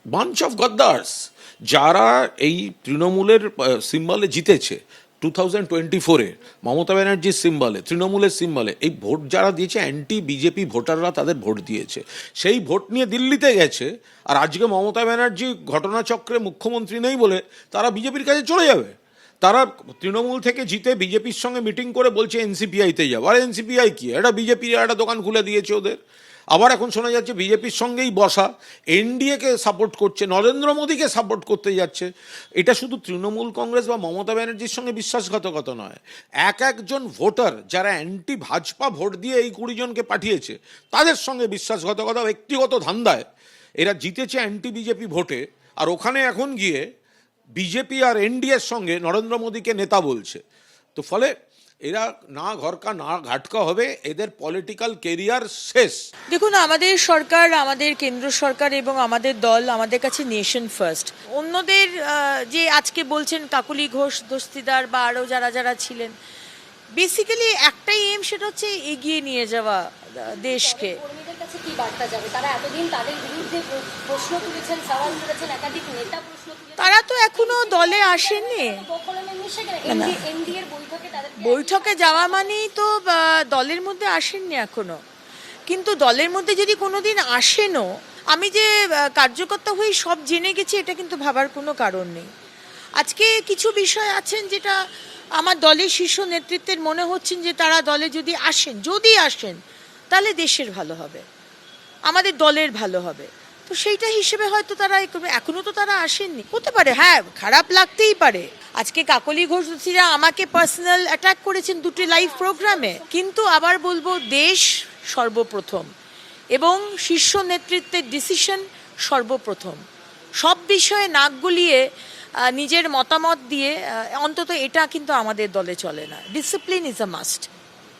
Bunch of গদ্দার্স, যারা এই তৃণমূলের সিম্বলে জিতেছে 2024-এ, মমতা ব্যানার্জির সিম্বলে, তৃণমূলের সিম্বলে, এই ভোট যারা দিয়েছে অ্যান্টি বিজেপি ভোটাররা তাদের ভোট দিয়েছে, সেই ভোট নিয়ে দিল্লিতে গেছে। আর আজকে মমতা ব্যানার্জি ঘটনাচক্রে মুখ্যমন্ত্রী নেই বলে তারা বিজেপির কাছে চলে যাবে। তারা তৃণমূল থেকে জিতে বিজেপির সঙ্গে মিটিং করে বলছে এনসিপিআইতে যাবো। আর এনসিপিআই কি, এটা বিজেপির একটা দোকান খুলে দিয়েছে ওদের। আবার এখন শোনা যাচ্ছে বিজেপির সঙ্গেই বসা, এনডিএকে সাপোর্ট করছে, নরেন্দ্র মোদীকে সাপোর্ট করতে যাচ্ছে। এটা শুধু তৃণমূল কংগ্রেস বা মমতা ব্যানার্জির সঙ্গে বিশ্বাসঘাতকতা নয়, একজন ভোটার যারা অ্যান্টি ভাজপা ভোট দিয়ে এই 20 জনকে পাঠিয়েছে তাদের সঙ্গে বিশ্বাসঘাতকতা, ব্যক্তিগত ধান্দায় এরা জিতেছে অ্যান্টি বিজেপি ভোটে। আর ওখানে এখন গিয়ে বিজেপি আর এনডিএর সঙ্গে নরেন্দ্র মোদীকে নেতা বলছে। তো ফলে এরা না ঘরকা না ঘাটকা হবে, এদের পলিটিক্যাল কেরিয়ার শেষ। দেখুন, আমাদের সরকার, আমাদের কেন্দ্র সরকার এবং আমাদের দল আমাদের কাছে নেশন ফার্স্ট। অন্যদের যে আজকে বলছেন কাকলি ঘোষ, দস্তিদার বা আরও যারা যারা ছিলেন, বেসিক্যালি একটাই এম, সেটা হচ্ছে এগিয়ে নিয়ে যাওয়া দেশকে। কর্মীদের কাছে কি বার্তা যাবে? তারা এতদিন তাদের বিরুদ্ধে প্রশ্ন তুলেছেন, সওয়াল করেছেন, একাধিক নেতা প্রশ্ন তুলেছেন। তারা তো এখনো দলে আসেননি। বৈঠকে যাওয়া মানেই তো দলের মধ্যে আসেননি এখনো। কিন্তু দলের মধ্যে যদি কোনোদিন আসেনও, আমি যে কার্যকর্তা হয়ে সব জেনে গেছি এটা কিন্তু ভাবার কোনো কারণ নেই। আজকে কিছু বিষয় আছেন যেটা আমার দলের শীর্ষ নেতৃত্বের মনে হচ্ছেন যে তারা দলে যদি আসেন তাহলে দেশের ভালো হবে, আমাদের দলের ভালো হবে। তো সেইটা হিসেবে হয়তো তারা এখনো তো তারা আসেননি, হতে পারে, হ্যাঁ খারাপ লাগতেই পারে। আজকে কাকলি ঘোষরা আমাকে পার্সোনাল অ্যাটাক করেছেন দুটি লাইভ প্রোগ্রামে, কিন্তু আবার বলবো দেশ সর্বপ্রথম এবং শীর্ষ নেতৃত্বের ডিসিশন সর্বপ্রথম। সব বিষয়ে নাক গলিয়ে নিজের মতামত দিয়ে অন্তত এটা কিন্তু আমাদের দলে চলে না। Discipline is a must.